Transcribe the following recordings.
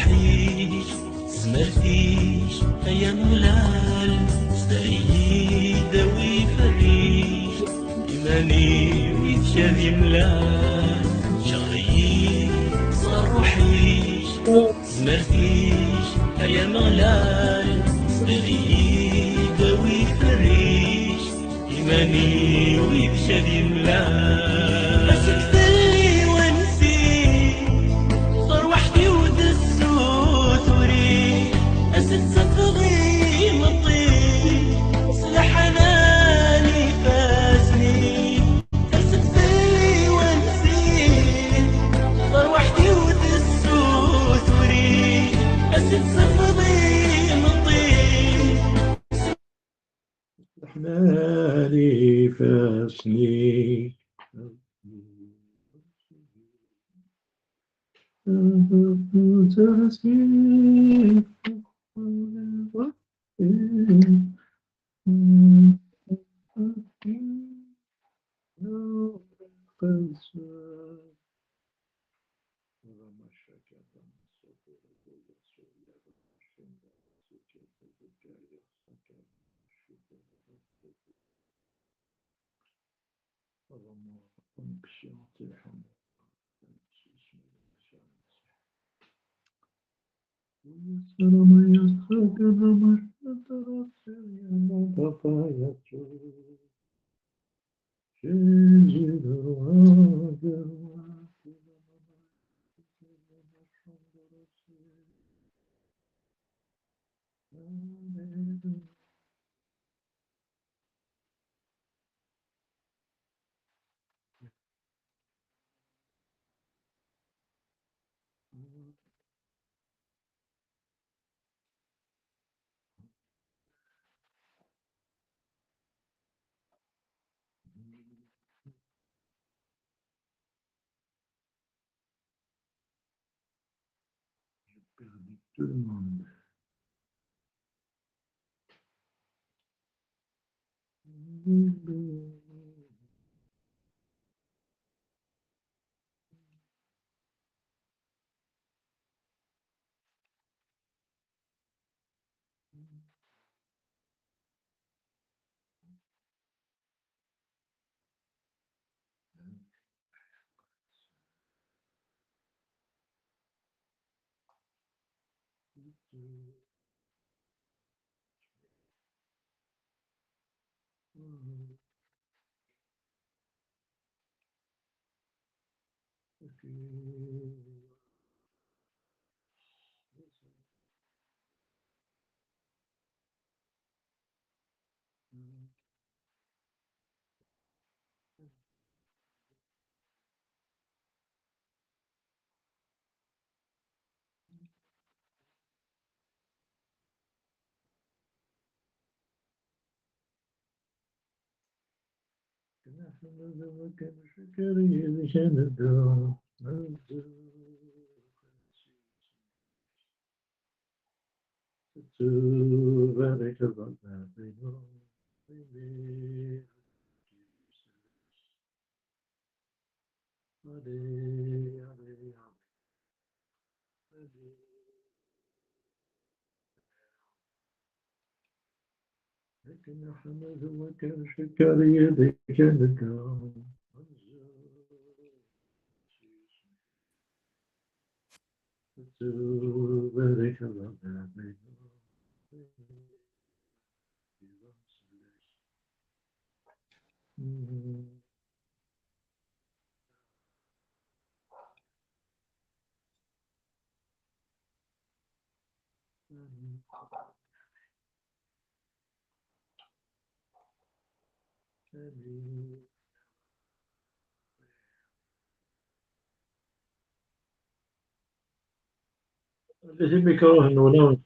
صروحيش سمرتيش أيام ملال سعيدة ويفريش إيماني ويتشافي ملال شغيي صروحيش سمرتيش أيام ملال سعيدة ويفريش إيماني ويتشافي ملال أسكت اللي ونسيت صار وحدي ودسوت وريح أسد صفغي مطير سلاح حناني فاسني أسد اللي ونسيت صار وحدي ودسوت وريح أسد صفغي مطير حناني فاسني Tout le monde. لكن حمد وكان شكر يديك نكام بارك الله لازم يكره النونة.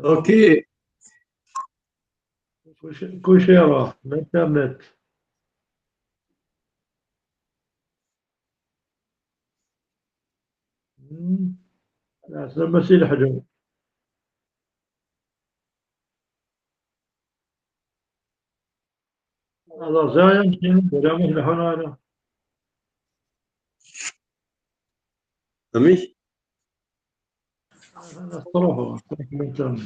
اوكي كل شيء راه الانترنت. لا ماشي الحجم. هذا زايم ولا مش لحنا. فهمتي؟ أنا تروحوا الإنترنت.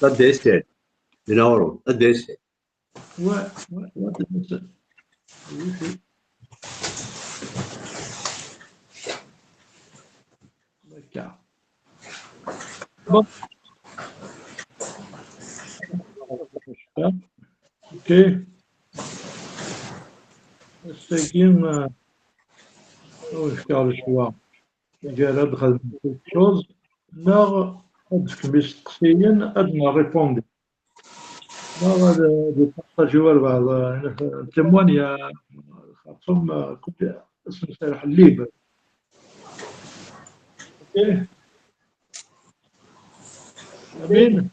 أدريسي من أورو أدريسي وتنسى الويفي مكة. اوكي الساكين واش كاع الشوا جا دخل شوز لا هادشك مستقسيين ادنا ريبوندي لا غادي بارطاجيو بعض تيموانيا خاصهم كنت اسم سلاح الليبر. اوكي امين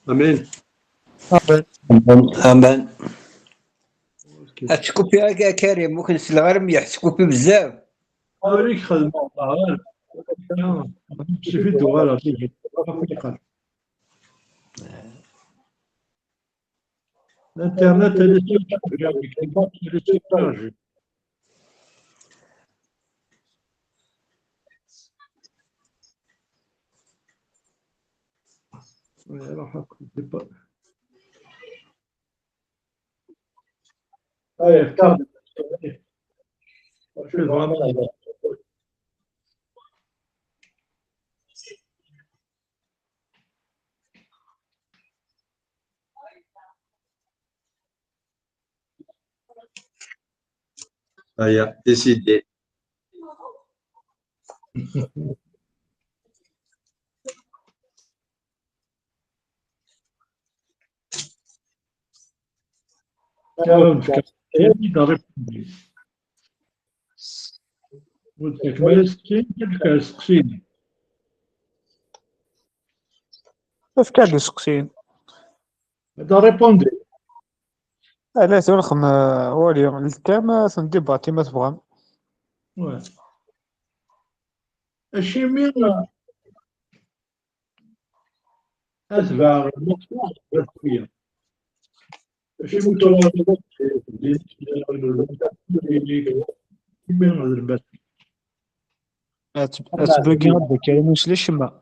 أمين امان هتسكوبي يا كريم ممكن غير مليح تسكوبي بزاف. اوريك خدمه غير نستفيدوا غير تيجي الانترنت هذا راح اكتب كتاب شوف هذا هيا ديسيدي وتكمل السكين تلقى السكين كيف كان يسقسين هذا ريبوندي لا تنخم والي الكام سنديباتي ما تبغى الشيء مين أتبع المفتوح بالكوية الشيء متواجد من البث أتبقي ربك يعني مش ليش ما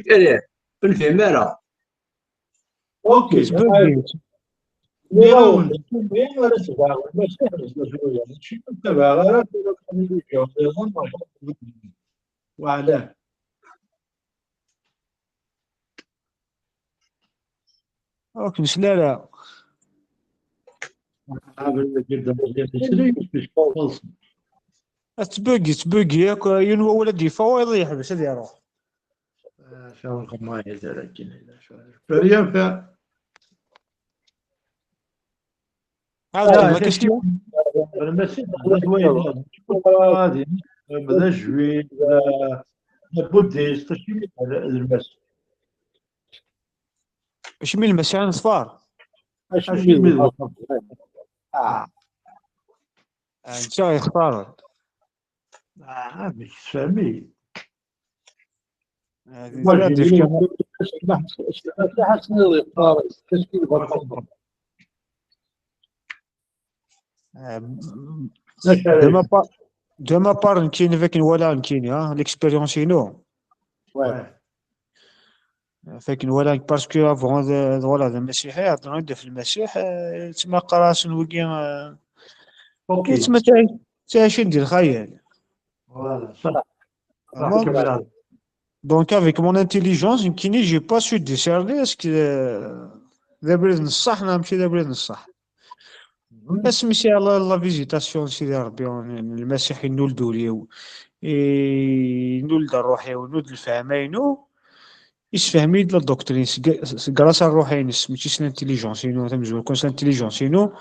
كريم بالفهمارة اوكي أتبقي نيرون مين ولا تبع المسيح الشيء تبع غير وعلاه أوكي مش لا هذا جدا مزيان خالص أتبقي ياك ينوى ولا ديفا ويضيح باش هذا يروح شو ما يزال كنا فريم ف هذا ما كاش المسيح هذه بدا جوي بوديست شي المسيح اش من المسيح صفار شي من انت يختار مش فاهمي de ma part نكين فيك ولا نكين ليكسبيريونس ينو فيك ولا باسكو افون فوالا المسيحي هضرنا في المسيح تما قراس نوكي اوكي تما تعيش ندير خيال فوالا صح دونك افيك مون انتيليجونس يمكن جي با سو ديسيرني اسكو دابا نصح نمشي دابا نصح بس ماشي على لا فيزيتاسيون سيدي ربي المسيحي نولدو ليه نولد الروحي ونولد الفهمينو يسفهمي د الدكتورين كراس الروحين ماشي الانتيليجونس ينو تمزول كون الانتيليجونس ينو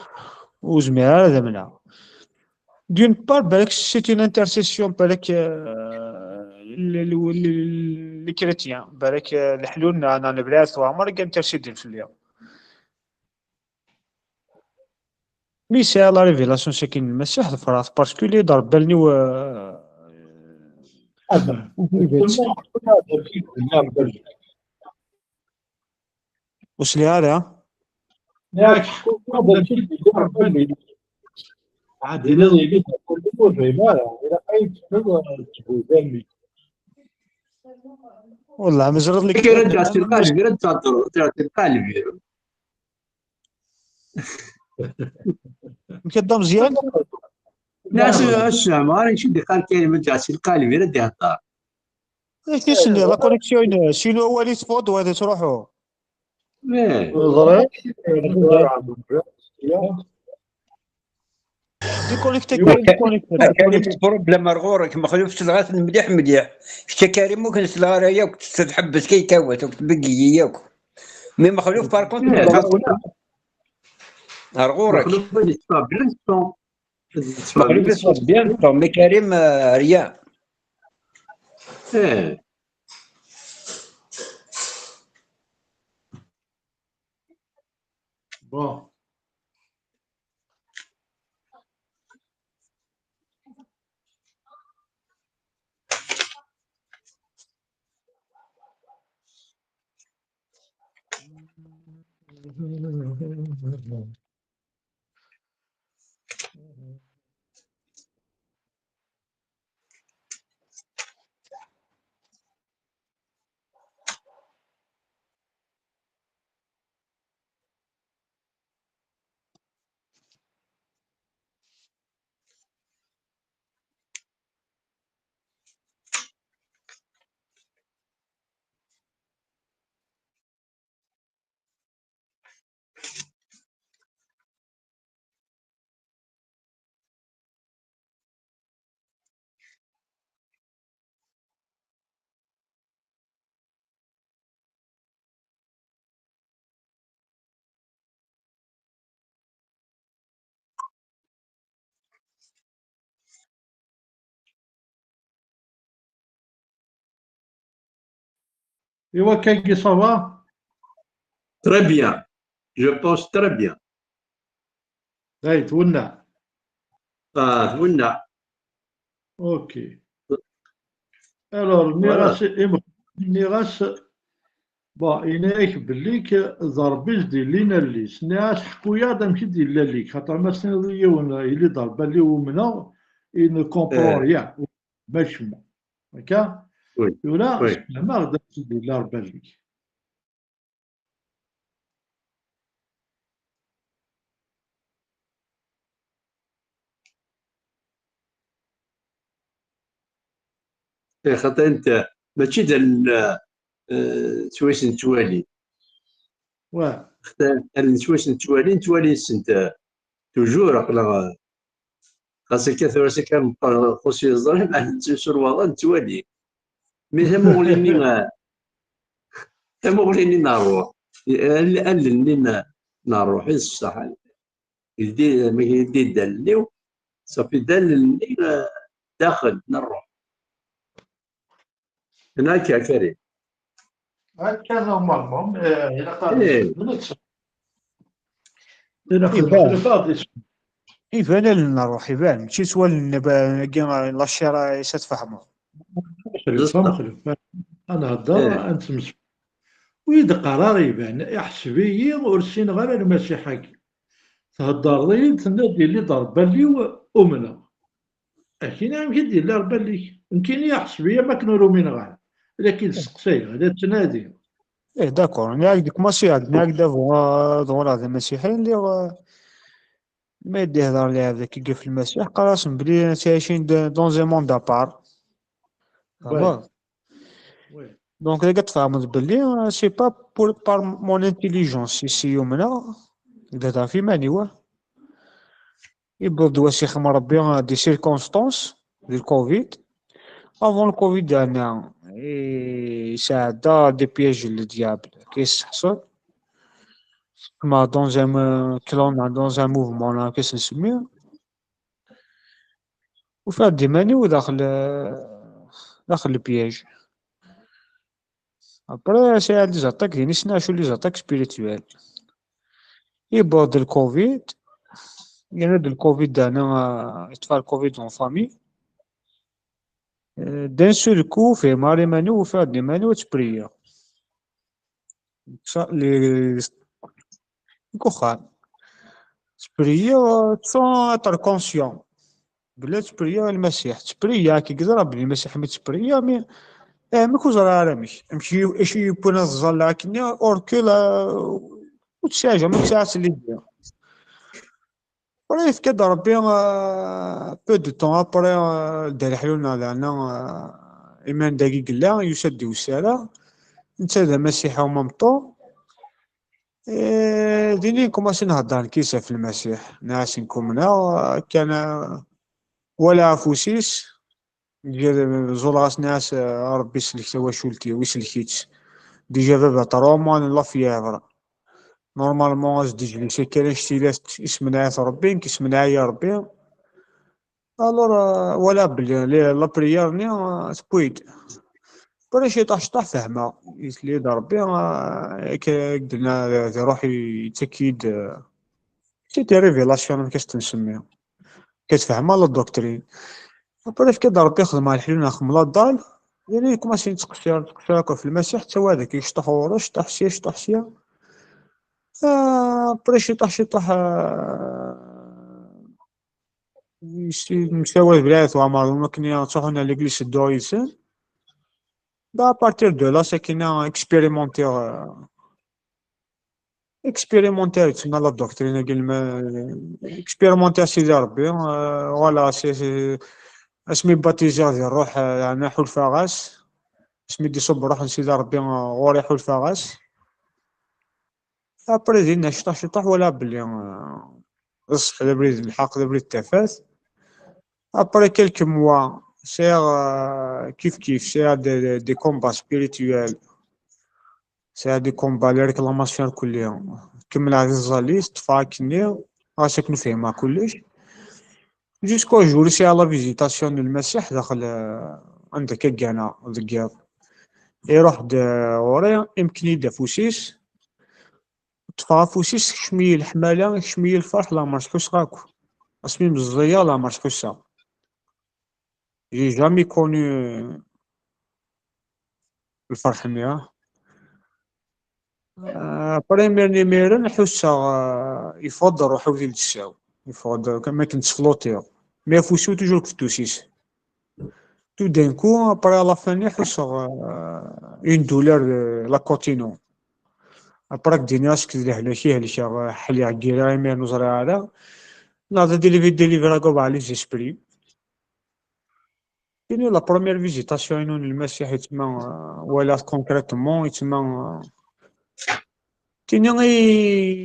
وزميرة هذا منها دون بار بالك سي اون انترسيسيون بالك لي كريتيان بالك الحلول انا البلاد وعمر كان ترسيدين في اليوم مي سي لا ريفيلاسيون ساكن المسيح الفراس باسكو لي ضرب بالني وصلي هذا ياك عاد إلا يجي كل يوم فهمها إلا أي تقول فهمي والله مزرد لك كي رجع القالب رجع القالب كدا مزيان ناس الشمال يشد قال كلمة رجع القالب يرد الدار كيسني لا كونيكسيون شنو هو اللي تفوت وهذا تروحوا نظرة ديكونيكتي إيوا كريم البروبليم رغورك مخلوف تلغات مليح مليح شتا كريم ممكن تلغى ياك تتحبس كي كاوت وتبقي ياك مي مخلوف باركونت رغورك مخلوق اللي تفا بلانسون مخلوف يصوت بيان مي كريم ريان بون إيوا كاكي صافا Très bien. Je pense très bien. تولنا ونا اوكي الور نيغاس بون إناك بليك ضربيز ديال لينا الليس ناس حكويا دامشي ديال لاليك خاطر ما سنضي اللي ضرب اللي ومنا إن كومبرون ريان باش ما هكا Oui. ولا Oui. سمع دامشي ديال ربا ليك خاطر انت ماشي ديال سويس نتوالي واه خاطر سويس نتوالي سنت توجور عقلا خاصك كثر كان خوسي الظلم عن تسر والله نتوالي مي ثمغليني نروح قال نروح الصح يدي ما يدي دلني صافي دلني داخل نروح هناك يا كريم هكا نورمالمون إلا إيه. قال يبان لنا نروح يبان ماشي سوال كاع لاشي راه تفهموا مخلف انا هضر انت مسؤول ويد قرار يبان يحسبي ورسين غير المسيحي تهضر لي تنادي لي ضرب لي وامنا اكيد يمكن يدير لي ربا لي يمكن يحسبي ما كانوا رومين غير لكن سقسي هذا تنادي ايه داكور ناك ديك ماشي ناك دابا هذا المسيحي اللي ما يدي يهضر لي هذا كي في المسيح قراسم بلي عايشين دون زي موند ابار دونك الا كتفهموا بلي سي با بار مون انتيليجونس سي يومنا هذا في ماني واه يبدو واش يخدم ربي دي سيركونستانس ديال الكوفيد افون الكوفيد دانا يساعد دي بياج للديابل كيستحصل كما دون زعما كلون دون زعما موفمون كيس نسميه وفات ديماني وداخل البياج ابري سي لي زاتاك ديال نسناشو لي زاتاك سبيريتوال يبود الكوفيد يعني الكوفيد دانا يطفى الكوفيد اون فامي دان سول كو فيه ماري مانو وفات دي مانو تبريا لي كوخان تبريا تسون اتر كونسيون بلا تبريا المسيح تبريا كي قدر بلي المسيح ما تبريا مي ماكو زرا رامش امشي اشي يبونا الزلا كني اوركلا وتساجا ما تساعدش اللي دير بريف كدا ربي بو دو طون ابري دار حلولنا لنا ايمان دقيق لا يسد وسالا انت ذا مسيح ومامطو ديني كوماسي نهضر كيسه في المسيح ناس نكمنا كان ولا عفوسيس ديال زول راس ناس ربي يسلك توا شولتي ويسلكيت ديجا بابا ترومان لا فيافر نورمالمون از ديجلي سي كاين شتيلات اسمنا ربي كيسمنا يا ربي الور ولا بلي لا بريير سبويد برا شي طاح فهمه يسلي ربي قدرنا روحي تاكيد سي دي ريفيلاسيون كاش تنسميها كتفهمها لا الدكتورين برا كدا ربي يخدم على الحلول نخدم لا الدال يعني كوماسي تقصير في المسيح حتى هو هذاك يشطح ورا شطح سيا برا شي طاح مستوى البلاد وعمر مكنيا تروحنا ليغليس الدويسان دا بارتير دو لا ساكينا اكسبيريمونتير تسمى لا الدكتورين كلمة اكسبيريمونتير سيدي ربي فوالا سي اسمي باتيزير ديال الروح يعني حول فاغاس اسمي دي صب روح سيدي ربي غوري حول فاغاس ابري دينا شطح ولا بلي الصح دابريد الحق دابريد التفاث ابري كيلك موا سير كيف سير دي كومبا سبيريتوال سير دي كومبا لي ريكلاماسيون كلهم كمل هاد الزاليست فاكني راسك نفهمها كلش جوسكو جور سي لا فيزيتاسيون المسيح داخل عندك كانا ذكير يروح ورا يمكن يدا فوسيس تفافوسيس شمية الحمالة شمية الفرح لا مرسحوس غاكو اسمي مزيا لا مرسحوسا جي جامي كوني الفرح مياه بريمير نيميرو نحوسا يفضل روحو ديال التساو يفضل كما كنت فلوتير مي فوسو توجور كفتوسيس تو دانكو ابري لا فان يحوسا اون دولار لا كوتينو ابراك دينا سكت لهنا شي هلشا حلي عكيرا مي نزرع على ناضا ديليفرا كوبا على جيسبري كاين لا بروميير فيزيتاسيون المسيح يتما ولا كونكريتومون يتما كاين غي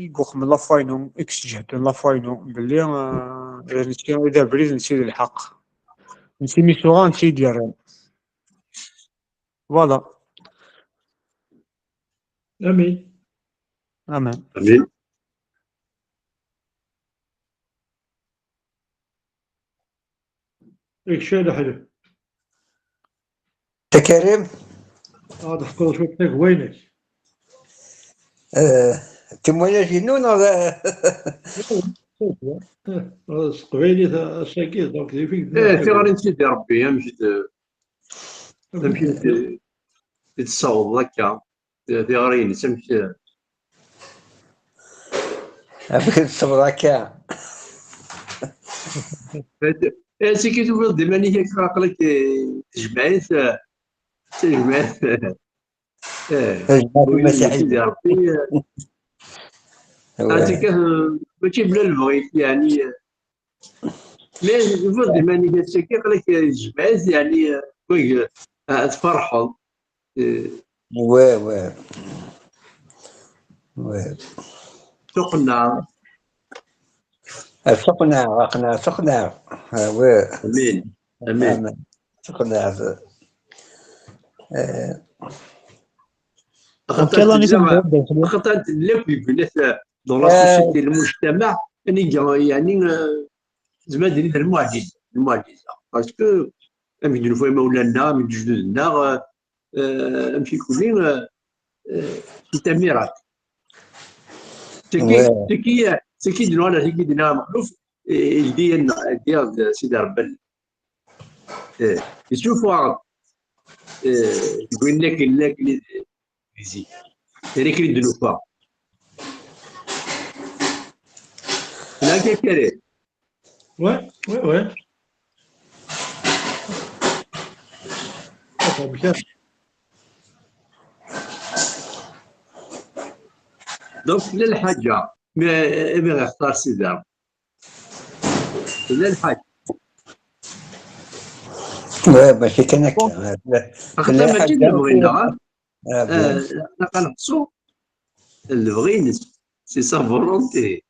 يقوخ من لافاينو اكس جهد لافاينو بلي يعني اذا بريد نسيد الحق نسي ميسوغا نسي ديال فوالا امين امان امين. شي حلو تكريم هذا حقول شوف وينك تمويل جنون قبيلي الشاكير دونك اللي فيك في غير نسيدي ربي نمشي تتصاوب هكا في غير تمشي بك تصبر هكا سي كي تقول ديما هيك عقلك تجمعيت المسيحية سيدي ربي هاتيك ماشي بلا البغيت يعني مي يفضل ديما هيك ساكي عقلك تجمعيت يعني تفرحوا وي تقنع سقنع وي امين سقنع خاطر تلف بنات دون لا سوسيتي المجتمع يعني زعما دير المعجزه باسكو نمشي فيها مولانا من جدودنا نمشي كلين سي ميراكل سكي دينا مخلوف ديال سيدي ربي يشوفوا يقول لك هذيك اللي دلوفا ياك كريم. Ouais, ouais, ouais. Bien. دونك لا الحاجه ما غيختار سيدي ربي لا الحاجه ماشي كان بون هكا خاطر لا ماشي حاجه اللي بغينا بيان كنقصو اللي بغينا سي سا فولونتي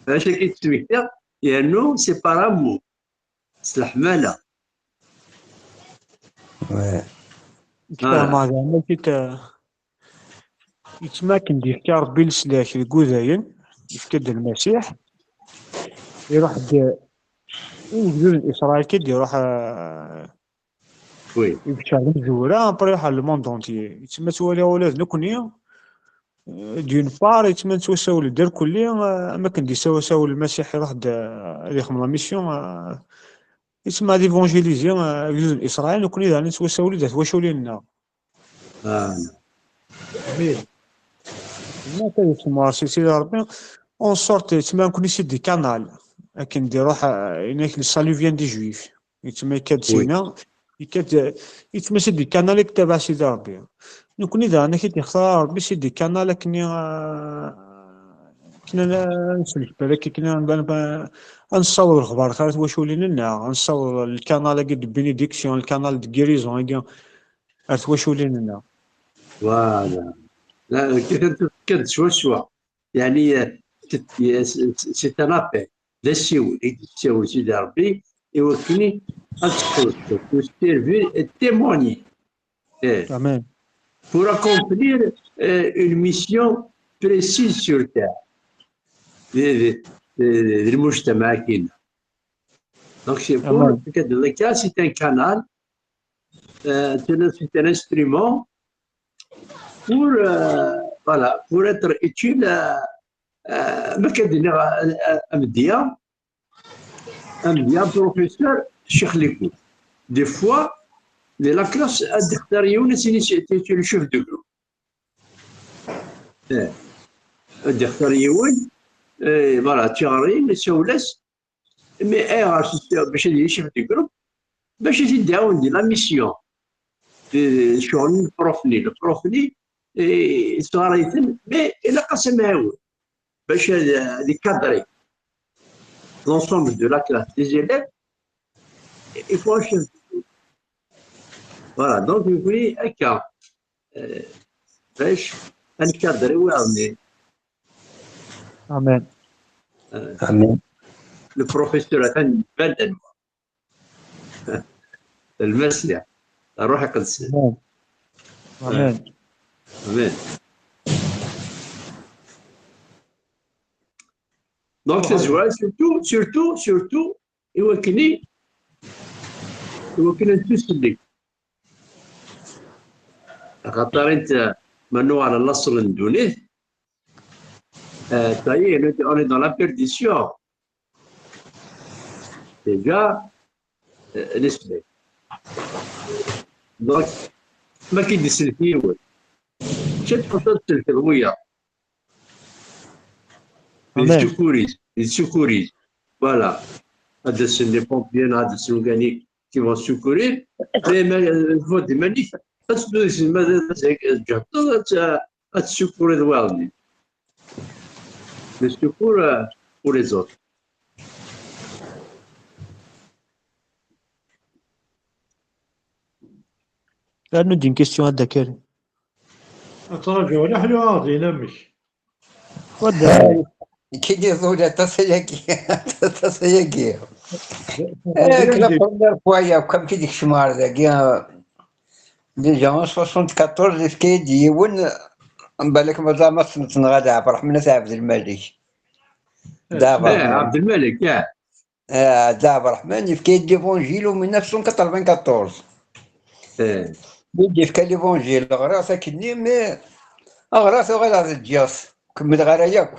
فاش كيتسميتها لانه سي بارامو سي الحماله يتفاهم زعما يتماكن ديك ربي السلاك الكوذاين يفكد المسيح يروح يجوز اسرائيل كيدير يروح وي يمشي للمزورة ابري يروح للموند اونتيي يتما توالي ولاد نكونيا دون بار يتما نتوساو الدار كليا اماكن دي ساو المسيح يروح يخدم لا ميسيون يتما ديفونجيليزي جوج اسرائيل نكوني داني نتوساو لي دات واش ولينا جميل. ما كيسمى سيدي ربي اون سورت يتما نكوني سي دي كانال لكن دي روح هناك السالو فيان دي جويف يتما كاد وي سينا يكاد يتما سي دي كانال تبع سيدي ربي نكوني انا كي تختار ربي سي دي كانال كني كنا نسلك بالك كنا نصور الخبر خاطر واش ولينا لنا نصور الكانال قد بينيديكسيون الكانال دي غيريزون عرفت واش ولينا لنا فوالا لا كنت شوا يعني سي ان ابل لا السيول السيول سيدي ربي يوكلني اتسكوت وسيرفي témoigner تمام pour accomplir une mission précise sur Terre للمجتمع كاين دونك سي بور تمام dans le cas c'est un canal c'est un instrument pour voilà pour être utile ما كدير امديا بروفيسور الشيخ ليكو دي فوا la classe تختار يونس le chef de groupe تختار يون فوالا تيغرين سولاس مي باش يدير chef de groupe باش يدعون دي لا ميسيون شغل البروفني صاريتن مي الا قسم معاون باش لي كادري l'ensemble de la classe des élèves il faut un chef de groupe. Voilà donc يقولي هكا باش نكادري واعمل تمام امين البروفيسور ثاني بدل المسلح الروح القدس تمام تمام امين دونك الزواج سورتو يوكلني نتوسلك خاطر انت منو على الاصل ندونيه تاي on est dans la perdition déjà l'esprit دونك ما كيدس الفيول شد حطت الفرويه تمام les secouristes voilà هذا سن لي بومبيين هذا سن qui vont secourir mais il faut des manifs تسدوز ماذا جهد تسكور الوالدين le secours pour les autres. لانه دي كيستيون هذا كريم أتراجع ونحن عاضين مش ودا كي يقول تصيقي كلا بروميير فوا يا كم كي ديك الشمار ذاك ديجا 74 كيدي ون بالك مازال ما تنغادى عبد الرحمن عبد الملك عبد الملك عبد الرحمن في ليفونجيل من 1994 بدي في ليفونجيل غراسه كني مي غراسه غير هذا الجاس كمل غير ياك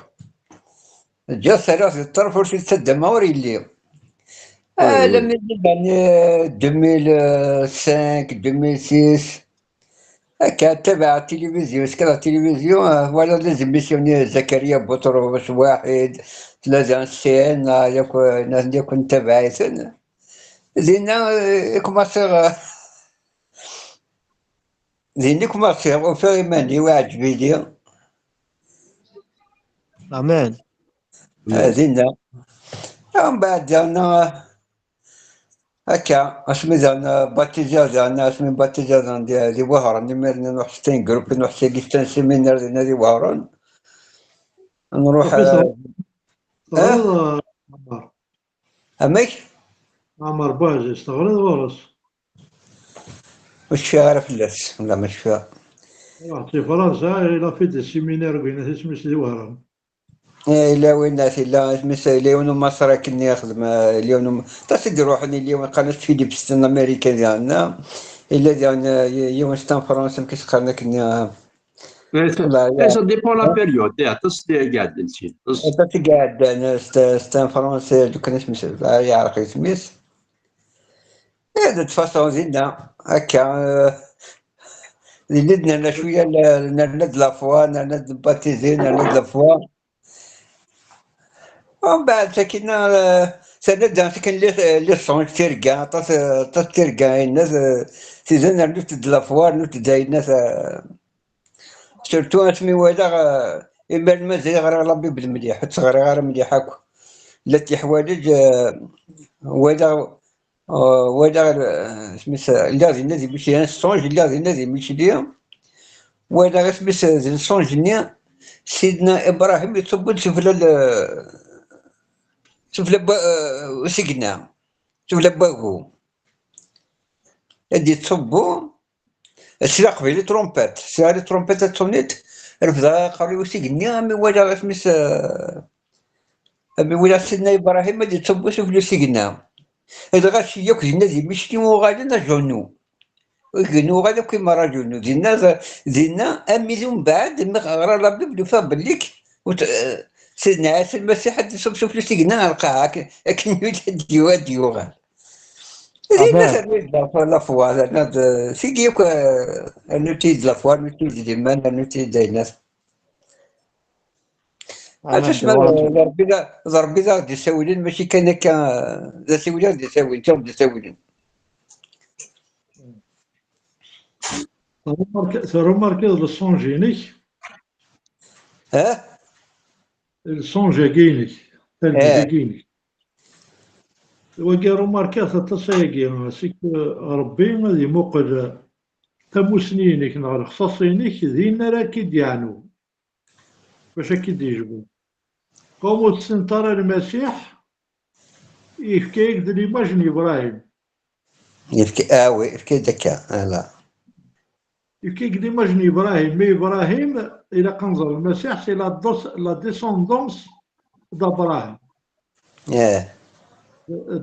الجاس راس الطرف وش تسد ما وري لي لما يعني 2005 2006 هكا تابع التلفزيون، سكر التلفزيون ولا لازم ميسيوني زكريا بطرس واحد ثلاثة سين ياك ناس اللي كنت تابعيتن زينا كوماسيغ زيني كوماسيغ وفاهماني وعجبي لي امان. زينا من بعد زعما هكا اسمي زعما باتيزا زعما اسمي باتيزا زعما دي وهران نمرنا نروح ستين جروب نروح سيكستان سيمينار ديال وهران نروح تغرض عمر اميك عمر باجي تغرض ورس واش فيها غير فلاس ولا مش فيها رحت في فرنسا إلى في السيمينار بين اسمه سيدي وهران. إلا وين لا مثلا ليون مصر كني يخدم ليون تصدق روحني ليون قناة فيليبس ستان أمريكا ديالنا إلا ديالنا يوم ستان فرنسا كيتقارنا كني والله سا ديبون لا بيريود تصدي قاعد نسيت أنت قاعد أنا ستان فرنسا لو كان اسمه يعرف يسميس هذا تفاصيل زيدنا هكا زيدنا شوية نرد لافوا نرد باتيزي نرد لافوا ومن بعد سكننا سنبدا سكن لي صون تيركا طاس تيركا الناس سيزن نوت دلافوار نوت داي الناس سيرتو اسمي ولا إما مازال غير ربي بالمليح تصغر غير مليح هاكو لا تحوالج ولا سميت لازم نادي مشي انا صونج لازم نادي مشي ليا ولا غير سميت زين صونج نيا سيدنا ابراهيم يصب شوف لبا وسقنا شوف لباكو هادي تصبو السلا قبيلي ترومبات سالي ترومبات تصونيت رفضا قالوا وسقنا مي ولا غير سميت مي ولا سيدنا ابراهيم هادي تصبو شوف لو سقنا هذا غاشي ياك الناس مشتي وغادي جونو وكنو غادي كيما راجلو دينا اميزو من بعد غرا ربي بلوفا بليك سيدنا عيسى المسيح حد شوف لو سيقنا القاعة لكن يولد ديوغان الناس لا فوا الناس سيكيوك نوتيد لا فوا نوتيد ديما نوتيد الناس تسمى ربي غادي يساولين ماشي كان ذا ساولين غادي يساولين تا بدا يساولين remarqué le son génique, ها le son génique, tel génique. وكي remarqué تصيقي سيك ربي غادي موقد تموسنينك نهار الخصاصينك دينا راه كيديعنو باش كيديجبو قومو تسنطر المسيح يفكيك د ليماجن ابراهيم يفكي وي يفكي دكا لا يفكيك ليماجن ابراهيم مي ابراهيم الى قنزر المسيح سي لا ديسوندونس d'Abraham.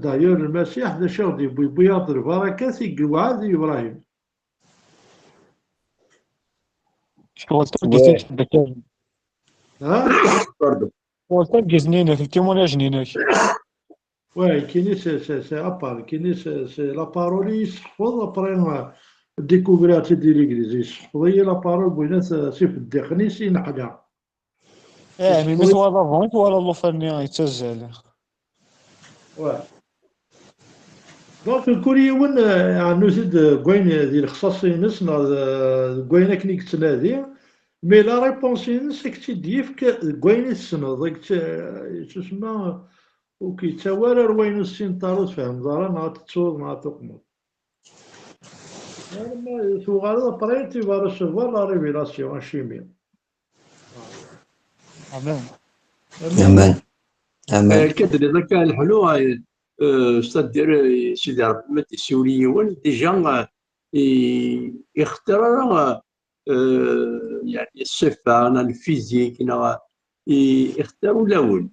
D'ailleurs المسيح ذا شغل بياض البركات يقعد ابراهيم. ها؟ والتلقى جنينة التيمون جنينة. Ouais, Kini, c'est à part. Kini, c'est la parole, il se faut après découvrir de l'église. Il se faut la parole, c'est الدخني سين حاجة. مي مثل هذا فونك ولا لوفرني يتسجل. Ouais. Donc الكل يون يعني نزيد قوين ذي الخصاصينس قوين كنيك تنادي. مي لا ريبونسينس كتديفك قوين السنة ضيك تسمى وكيتوالى روين السين طاروت فهم دارا ما تتصور ما تقمر. يعني سو غادا بري تي فا ريسيفوار لا ريفيلاسيون شيميا. آمين. آمين. كدري ذاك الحلو استدير سيدي ربي ما تسوليون ديجا يختار يعني الصفة الفيزيك يختاروا لون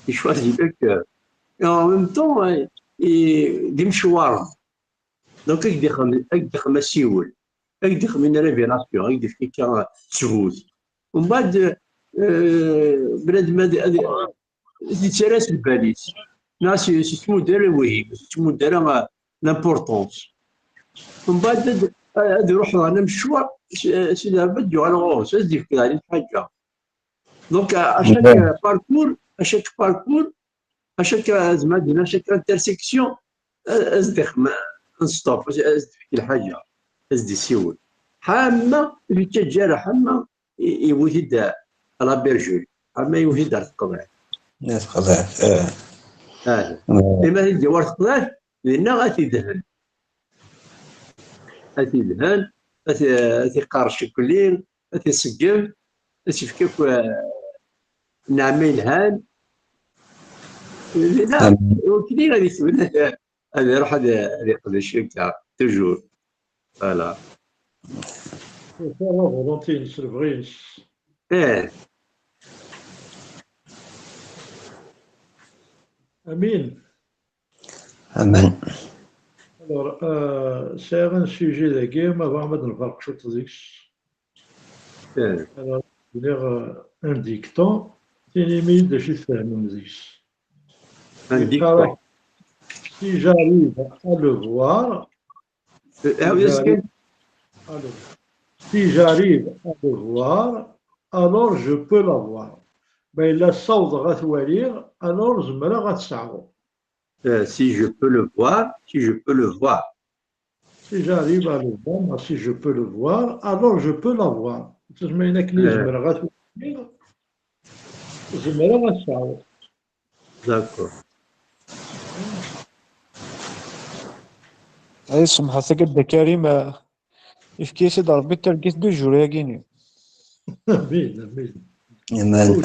يشوازي لك en même temps دي مشوار دونك هكدا خماسيول هكدا خمين ريفيلاسيون هكدا كيكا تسهوز ومن بعد بنادم هذا يتسراس الباليس ناس تمودر وهي تمودر لامبورطونس ومن بعد هاد يروح انا مشوار سيدي عبد يوغال غوص ازدي كذا على الحاجه دونك اشاك باركور اشاك زعما دينا اشاك انترسيكسيون ازدي نستوب ازدي في الحاجه ازدي سيول حامه اللي تجارة حامه يوهد لا بيرجوري حامه يوهد على القضاء ناس قضاء هذا إما هي دوار تقضاء لأن غادي دهن غادي دهن غادي قارش كلين غادي سقم غادي فكاك نعمين هان لا وكلين غادي تبنى هذا يروح هذا يقضي الشيء تاع توجور فوالا فولونتي نسلفغي ايه امين. أمن Alors, c'est un sujet de game avant de ne pas que je ايه Alors, je vais dire un dicton, c'est limite de chiffre à musique. عندك Si j'arrive à le voir, يسكن alors, si j'arrive à le voir, alors je peux l'avoir. Mais la sauce غتولير, alors je me la غتسعو. si je peux le voir si je peux le voir Si j'arrive à le voir, si je peux le voir, alors je peux l'avoir. تسمى إلا كني زمر غتولير, زمر غتسعو. d'accord هاي سمحتك قد كريم إفكيسي ضربي ترقيت دو جوريا كيني أمين أمين. أمن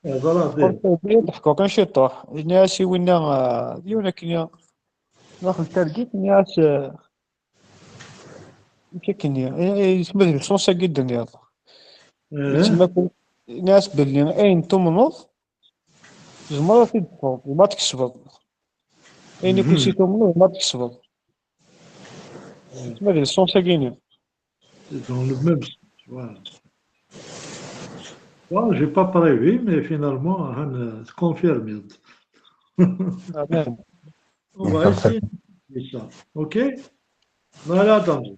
هذا راه داير. ضحكوا كان شي طوح ناسي وينا ديونا كنيا ناخذ ترقيت ناس كنيا يسمى الصوصة جدا يا يسمى ناس باللي أين تمنض زمرة تدخل وما تكسبض أين يكون شي تمنض وما تكسبض يسمى الصوصة كينيا. Dans le même sens, voilà. Bon, j'ai pas prévu, mais finalement, on se confirme. أمان. On va essayer de faire ça. OK? Voilà, attendez.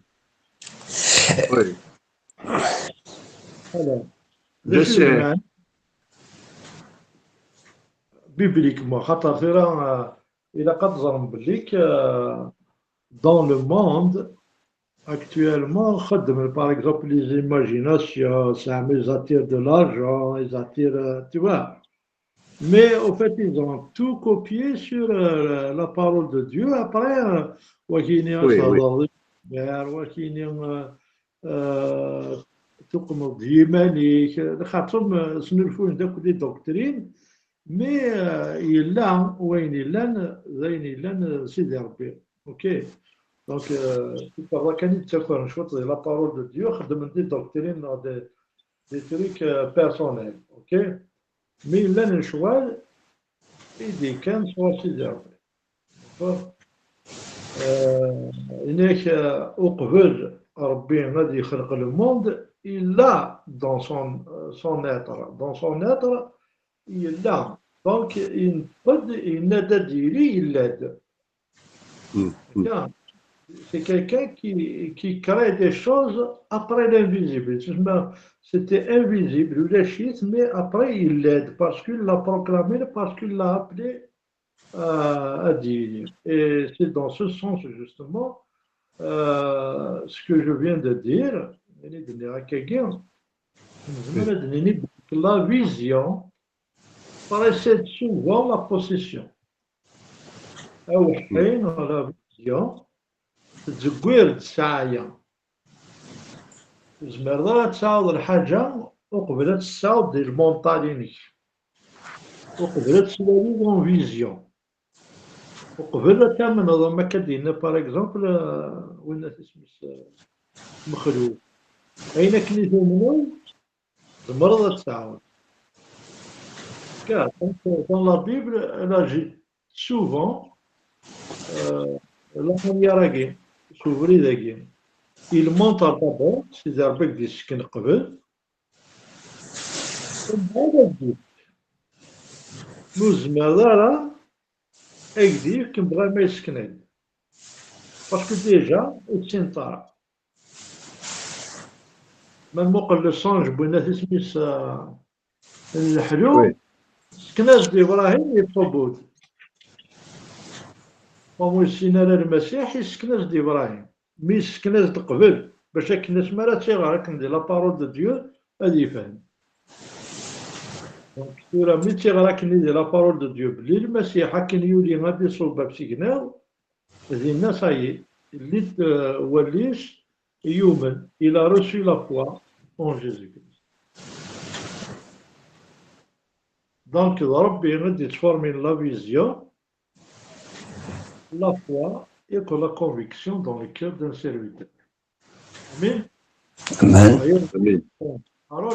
oui Alors, Je sais. bibliquement, خاطر في راه إلا قد ظلم بليك dans le monde actuellement, par exemple, les imaginations, ça les attire de l'argent, ils attirent, tu vois. Mais au fait, ils ont tout copié sur la parole de Dieu. Après, تقمض يمانيك خاطرهم سنلفون داك دي دوكترين مي يلا وين يلان زين يلان سيدي ربي اوكي دونك تبقى كان يتسكر شوط لا بارول دو ديو خدم دي دوكترين دي تريك بيرسونيل اوكي مي يلان الشوال يدي كان صور سيدي ربي هناك وقبل ربي غادي يخلق الموند إلا dans son être إلا دونك ينقد ينادى ديري يلاد. C'est quelqu'un qui crée des choses après l'invisible. C'était invisible, mais après il l'aide parce qu'il l'a proclamé, parce qu'il l'a appelé à dire. Et c'est dans ce sens justement ce que je viens de dire. La vision précède souvent la possession. أو حين la vision تزكوير تسعايا زمر تساوض الحاجة وقبل تساوض ديال المونطالينيك وقبل تساوض اون فيزيون وقبل تامن ما كدينا باغ اكزومبل وين تسمس مخلوق أين كني تمنو زمر تساوض كاع dans la Bible elle agit souvent la première guerre s'ouvrir la guerre. Il monte d'abord, c'est-à-dire avec des skins قبل. نزمر أكدير كنبغى ما يسكنين. Parce que déjà, السين طارق. ما المقل للصنج بوينات اسميس الحلو وي كناز دي إبراهيم يطبوت ومو السيناريو المسيح يسكناز دي إبراهيم مي يسكناز قبل باش هاك الناس ما لا تيغ راكن دي لابارول دو ديو هادي يفهم دونك تورا مي تيغ راكن دي لابارول دو ديو بلي المسيح هاكن يولي غادي يصوب بسيكناو هذه الناس هاي اللي وليش يؤمن il a reçu la foi en Jésus-Christ. Donc ربي غادي تفورمي لا فيزيون la foi et que la conviction dans le cœur d'un serviteur. Amen. أمان. امين Alors,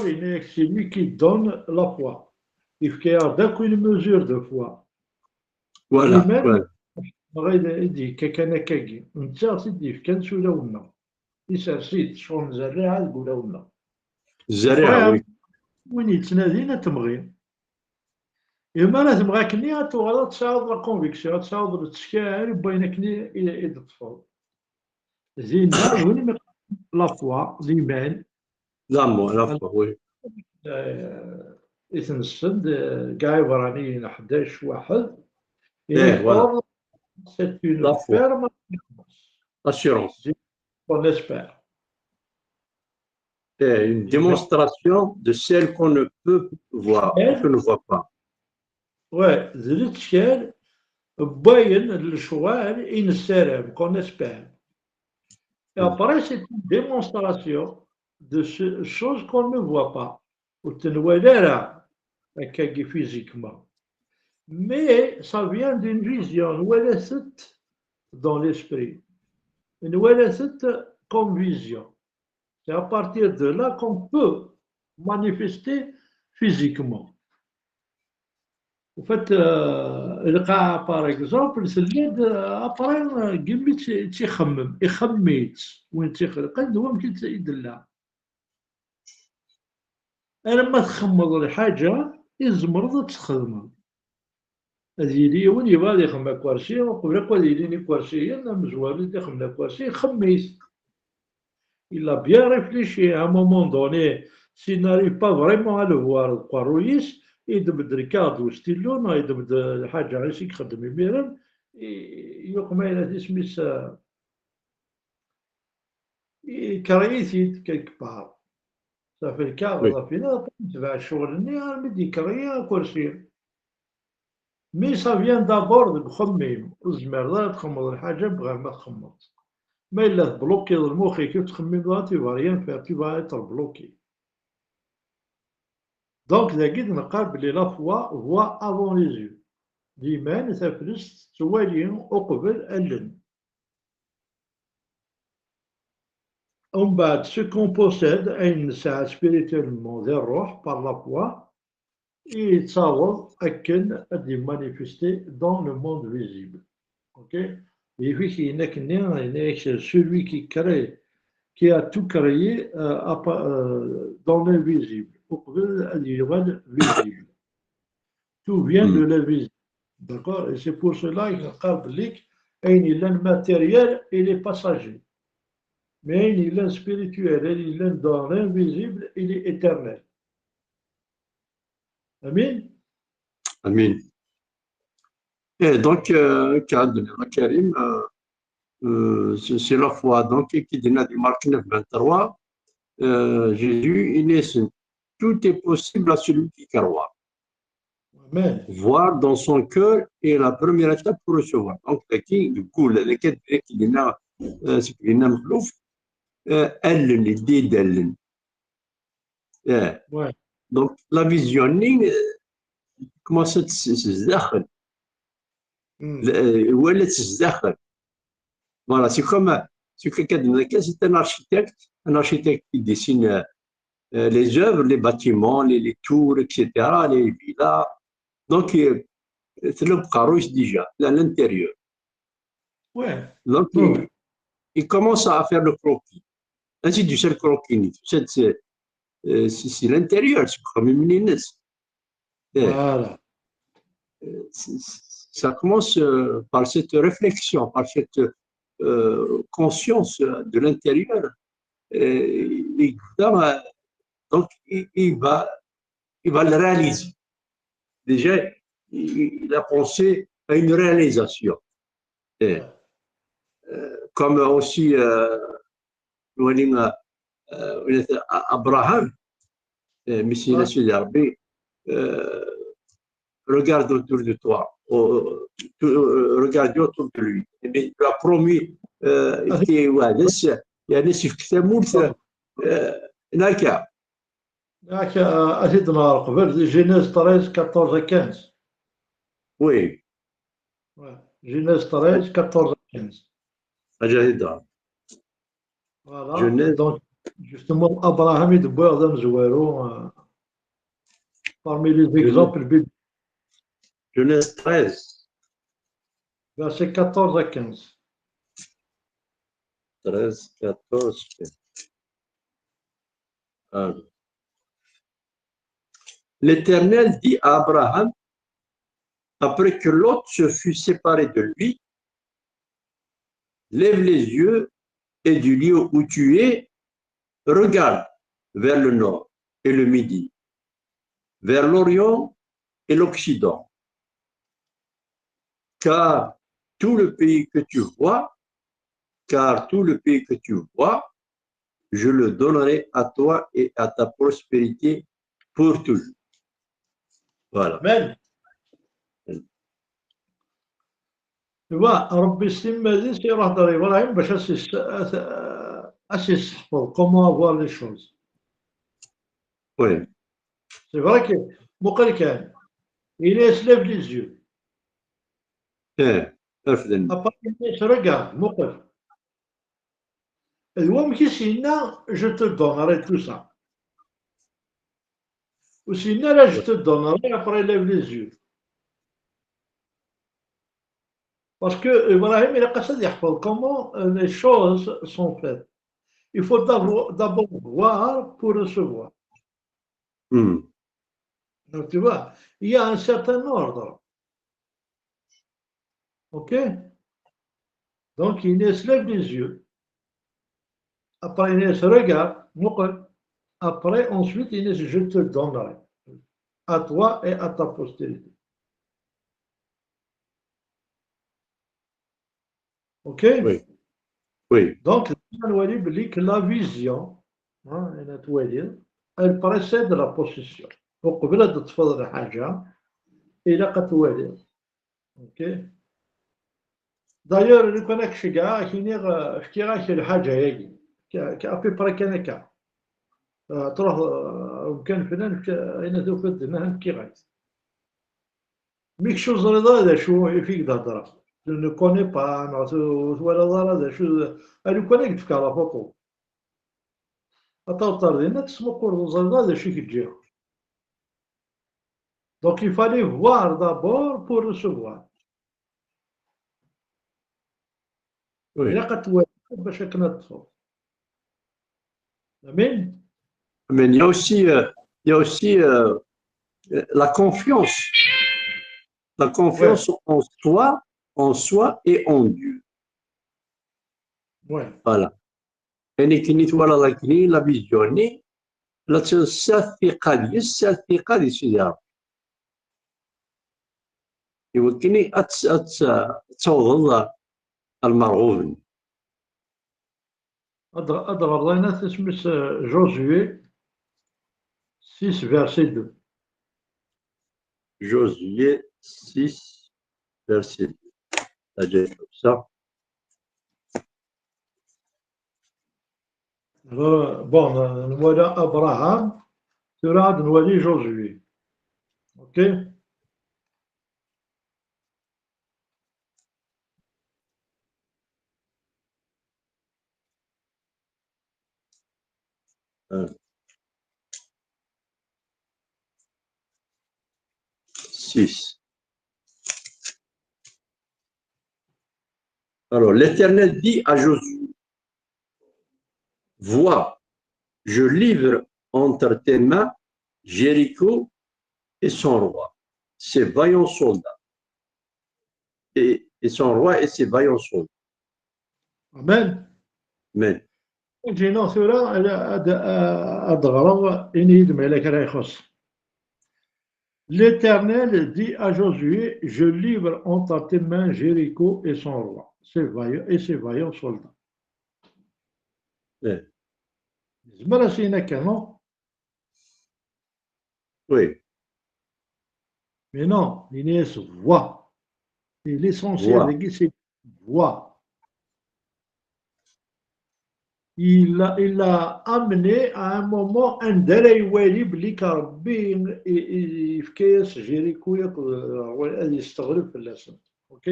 c'est lui qui donne la foi. Il y a une mesure de foi. فوالا Lui-même, فوالا il dit كان كاكي انت تدي كان سولاونا يسرسيت شغل نزرعها تقولاونا الزريعه وي وين يتنادينا تمغي إما لا تبغى كني تغلط تصاوب لا كونفيكسيون تصاوب التشكال بين كني إلى الطفل زينا وين لا فوا الإيمان لا فوا وي يتنسد كاع عبرانيين 11 واحد ايه فوالا or c'est لا une فوا ferme assurance qu'on espère. est une démonstration de celle qu'on ne peut voir, qu'on ne voit pas. Ouais, التشكال باين الشوال ينسرب qu'on espère. Et après, c'est une démonstration de choses qu'on ne voit pas. وتنولرها هكاكي physiquement. Mais ça vient d'une vision, ولست dans l'esprit. Une ولست comme vision. C'est à partir de là qu'on peut manifester physiquement. En fait, القاع par exemple سلاد après قمي تيخمم يخميت وين تيخلق هو يمكن يدلع انا ما تخمض الحاجه يزمرض تخدم هذه لي وين يبغى يخمم كوارشي وقبل قال لي كوارشي انا مزوال يخمم كوارشي خميت il a bien réfléchi à un moment donné s'il n'arrive pas vraiment à le voir كوارويس يدبد ريكاردو ستيلو يدبد الحاجه عايش يخدم يميرن يقوم الى اسميس كريسيت كيك بار صافي الكار فينا تبع الشغل ني بدي كريا كلشي مي سا فيان دابور بخميم الزمر تخمض الحاجه بغير ما تخمض ما الا تبلوكي المخ كي تخمم تي فاريان فيها تي فا بلوكي دونك ذاكيد نقال بلي لا فوا افون لي زيو الإيمان تفلس توالي أقبل ألن ومن بعد ce qu'on possède أي نسعى spirituellement ذي الروح par la foi يتصاوب أكن أدي manifester dans le monde visible. Ok? Et puis il n'y a que celui qui crée, qui a tout créé dans l'invisible. Visible. Tout vient de l'invisible. D'accord? Et c'est pour cela qu'il y a un matériel et les passagers. Mais il est spirituel, il est dans l'invisible, il est éternel. Amen? Amen. Et donc, Karim, c'est la foi. Donc, qui dit dans Marc 9, 23, Jésus, il est tout est possible à celui qui croit. Amen. Voir dans son cœur est la première étape pour recevoir. Donc, du coup, les quatre qui dit là, c'est qu'il y a elle, l'idée d'elle. Donc, la visionning commence à se déclencher. ولا تزدخل. Voilà, c'est comme c'est un architecte qui dessine les œuvres, les bâtiments, les tours, etc., les villas. Donc, c'est le carrosse déjà, à l'intérieur. Ouais. Donc, il commence à faire le croquis. Ainsi, du seul croquis. C'est l'intérieur, c'est comme une ligne. Voilà. Ça commence par cette réflexion, par cette conscience de l'intérieur. donc il va le réaliser. Déjà, il a pensé à une réalisation. Comme aussi Abraham, Messina Sidi Rabbi, regarde autour de toi, regarde autour de lui. Il lui a promis يعني في كتاب هناك أزيد نهار قبل جينيز 13 14 15. وي جينيز 13 14 15. أجاهدها. Voilà. Donc, justement, Abraham est de Boerdam Zouero, parmi les exemples bibliques. Genèse 13. Versets 14 à 15. 13, 14, 15. Alors. L'Éternel dit à Abraham, après que Lot se fut séparé de lui, lève les yeux et du lieu où tu es, regarde vers le nord et le midi, vers l'Orient et l'Occident. Car tout le pays que tu vois, je le donnerai à toi et à ta prospérité pour toujours. Voilà. Amen. Tu vois, Rabbi Slim m'a dit, c'est Rahdar Ibrahim, comment avoir les choses. Oui. C'est vrai que Moukalkan, il lève les yeux. Après, il se regarde, Moukal. Et je te donnerai tout ça. Ou sinon, là, je te donnerai, après, il lève les yeux. Parce que Ibrahim, il a cassé des fois comment les choses sont faites. Il faut d'abord voir pour recevoir. Donc, tu vois, il y a un certain ordre. OK? Donc, il se lève les yeux. Après, il se regarde. Après, ensuite, il se je te donnerai. À toi et à ta postérité. OK? Oui. Oui. Donc, la vision, elle précède la possession. وقبل تفضل حاجة إلى قتوالي. OK? D'ailleurs, je connais que chez gars qui n'est pas qui le حاجة يجي كأبي بركنا كا تروح وكان فلان هنا ذو فد ما كي غايت ميك شو زريضة هذا شو يفيك دهضرة ne connais pas ولا ضرر هذا شو أنا كونيكت في كلا فوتو أطلع دينا تسمو كور زريضة هذا شو كتجي. Donc il fallait voir d'abord pour recevoir. Oui. Amen. Mais il y a aussi la confiance. La confiance en soi et en Dieu. Ouais. Voilà. يعني كي نتولى لكني لا فيزيوني لا تنسى الثقة ديال سيدي ربي. يمكنني تصوغ المرغوب. أدرى الله تسمس جوزوي 6 verset 2. Josué 6 verset 2. Là, j'ai comme ça. Bon, voilà Abraham, sera de noyer Josué. OK? Alors, l'Éternel dit à Josué, vois, je livre entre tes mains Jéricho et son roi, ses vaillants soldats. Et son roi et ses vaillants soldats. Amen. Amen. جينا ثورة أدغرا إني دمالك راه يخص. L'Éternel dit à Josué, je livre entre tes mains Jéricho et son roi, ses vaillants soldats. إيه. زمرا سينا كانوا وي mais non, Inès voit. Et l'essentiel, فوا c'est voit. Il l'a amené à un moment un délai walib li كربي يفكيس جيريكو يقدر يستغرب في اللسان. Ok?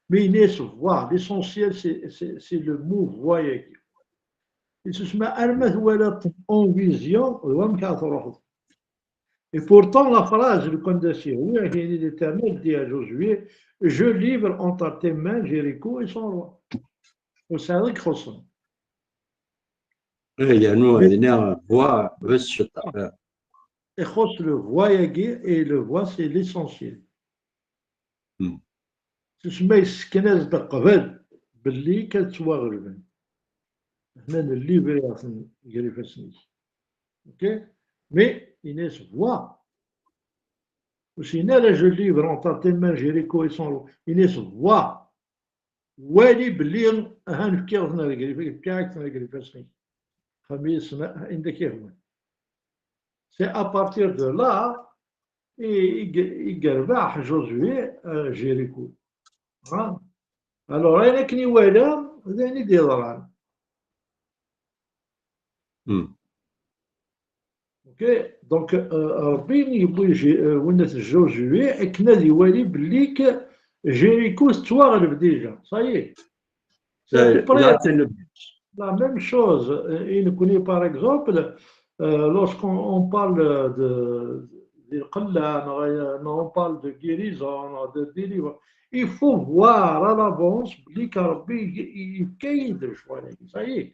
Mais Inès voit. L'essentiel, c'est le mot voyer. Et ce سما أرمث ولا en vision وما تروح. Et pourtant, la phrase, le condensé, oui, l'Éternel dit à Josué, je livre entre tes mains Jéricho et son roi. وسألك خصم. إيه لأنه هنا فوا بس شطة. Et خص le voyager et le voix, c'est l'essentiel. تسمى يسكناز دا قبل باللي كتواغلبن. هنا الليبري يقري فاسنيس. Ok? Mais Inès voit. Sinon, je livre entre tes mains Jéricho et son roi. Inès voit. والي باللي هنفكر نقري بتاعك نقري فاسني خميس عندك يهون سي ابارتير دو لا يقربح جوزوي جيريكو الوغ انا كني والا ذاني دي ضران اوكي دونك ربي يبغي وناس جوزوي كنا دي والي باللي جيريكو تواغلب ديجا صايي La même chose, par exemple, lorsqu'on parle on parle de guérison, de délivrance, il faut voir à l'avance ça y est.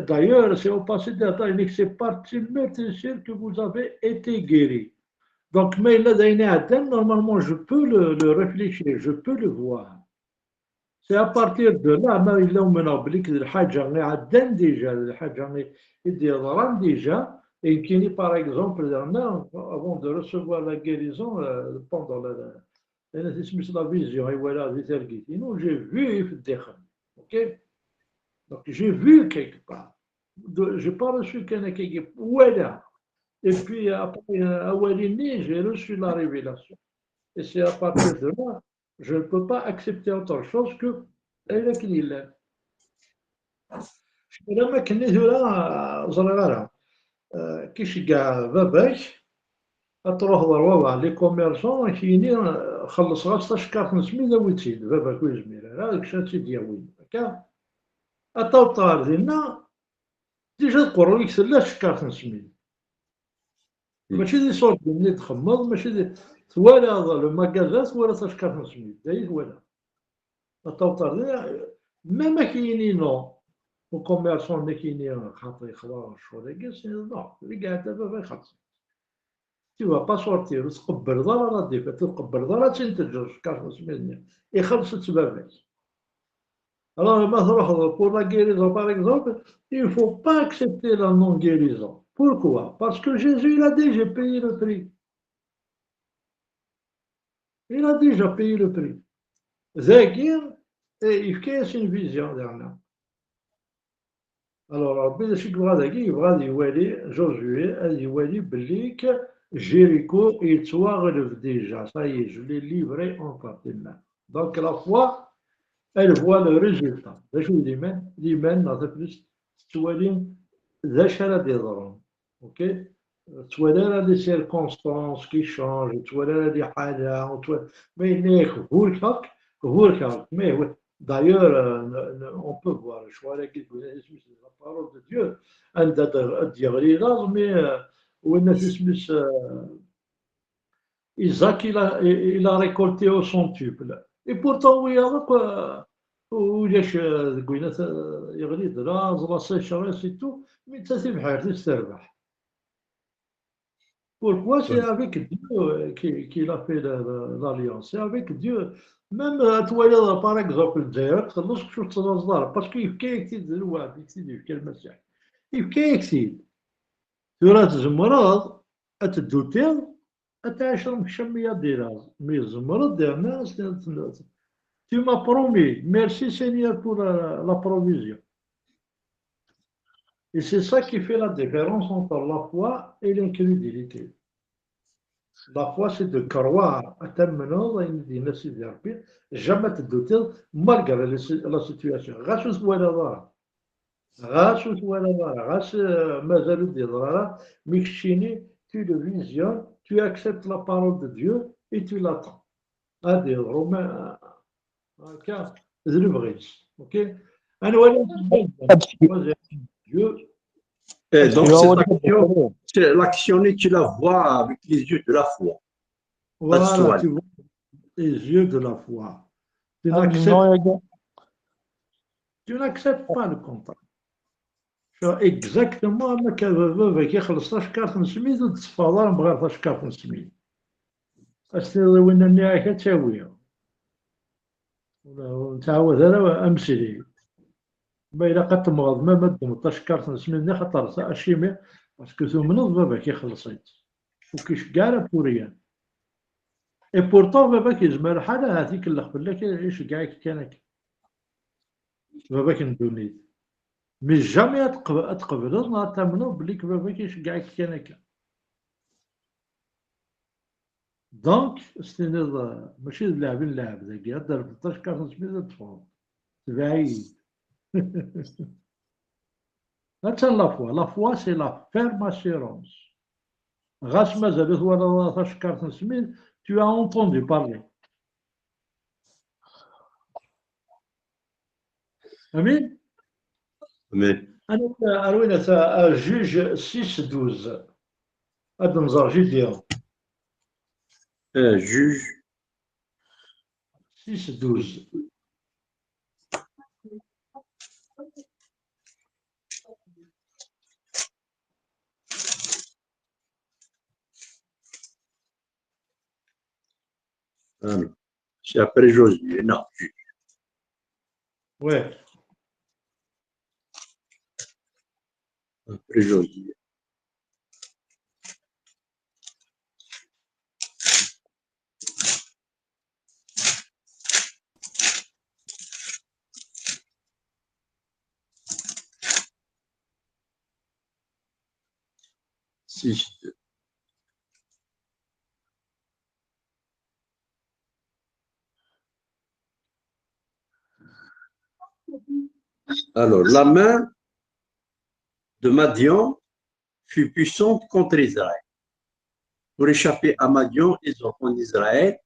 D'ailleurs, si on passe des c'est particulièrement sûr que vous avez été guéri. Donc, mais là, normalement, je peux le réfléchir, je peux le voir. C'est à partir de là, ما إلا ومنابليك الحاجة اللي عدان ديجا الحاجة اللي يدي ضران ديجا et qui par exemple avant de recevoir la guérison pendant la vision et voilà j'ai vu في الداخل ok donc j'ai vu quelque part j'ai pas reçu quelque voilà et puis après أوليني j'ai reçu la révélation et c'est à partir de là je ne peux pas accepter autre chose que لكن إلا لما كني ثورة صغيرة كيش كاع باباك تروح ضربة لي كوميرسون كيني خلص غا 16 كارت نسميد ويتسيد باباك ويزمير هذاك شاتي دياوين هكا الطوطار ديالنا ديجا تقرو ليك سلاش كارت نسميد ماشي دي صوت اللي تخمض ماشي دي ثوالا لو ماكازاس ولا 16 كارت نسميد داير ثوالا الطوطار ديالنا ما كاينين نو وكوميرسون اللي كاينين خاطر يخضر الشغل كاع نو اللي قاعد دابا خاطر tu vas pas sortir تقبل ضرر غادي تقبل ضرر تنتج كاش سميتني يخلص باباك alors ما تروح pour la guérison par exemple il faut pas accepter la non guérison pourquoi parce que Jésus il a dit j'ai payé le prix il a déjà payé le prix ذاكر يفكاس une vision dernière alors ربي اش يبغى ذاكي يبغى يولي جوزوي يولي بليك Jéricho يتواغلب déjà ça y est je l'ai livré en partie main donc la foi elle voit le résultat باش الإيمان نعطي توالي ذا شرا يضرهم اوكي توالي لي سيركونستانس كي شونج توالي لي حاجه mais نيك هوركاك mais d'ailleurs on peut voir je vois la parole de Dieu عندها ديغري لازم والناس اسمس Isaac il a récolté au centuple et pourtant oui وليش قلنا يغلي دراز راسي شراس et tout mais ça c'est بحال تستربح pourquoi c'est avec Dieu qu'il a fait l'alliance c'est avec Dieu ميم توالي باغ اكزومبل الجزائر تخلص شوف تصدر باسكو يفكاك تيد الواحد يفكا المسيح يفكاك تيد ثورة تزمرض أتدوتيل أتعشر مكشمية ديرها مي زمرض ديرنا tu m'as promis merci Seigneur pour la provision et c'est ça qui fait la différence entre la foi et l'incrédulité. La foi, c'est de croire à terminal une dynastie d'Arpie, jamais te douter, malgré la situation. Grâce à la grâce à la grâce mazal d'Idrara, Mikchini, tu le visionnes, tu acceptes la parole de Dieu et tu l'attends. À des Romains, car c'est le vrai. Ok? Dieu. Et donc, c'est l'action, tu la vois avec les yeux de la foi. Voilà, tu vois les yeux de la foi. Tu n'acceptes pas le contrat. Exactement, ما كان يخلص 13 سميد وتتفاضل بغير 13 سميد. أستاذ وين النهاية كتساويها. ونتعاود أنا أمثلة. ما إلا قد تمغض ما مدم 13 سميد خاطر أشيمي باسكو تمنض باباك يخلصيت. وكيش كاع بوريان. إي بورتون باباك يزمر الحالة هذيك اللي قبل يعيش كاع كان باباك ندونيت. مي جامي تقبلوا نهار تامنوا بلي باباك يشجعك كان هكا. دونك استناد ماشي اللاعبين اللاعب ذاك هذا 13 كارت سميت تفوض بعيد. هذا لا فوا سي لا فيرم اسيرونس. غاس مازال ولا 13 كارت سميت tu as entendu parler. امين. امين. انا اروينا جوج 6 12 هذا نزار جي ديالو. Juge 6 12. C'est après Josué, non. Ouais. Après Josué. Alors, la main de Madian fut puissante contre Israël. Pour échapper à Madian, les enfants d'Israël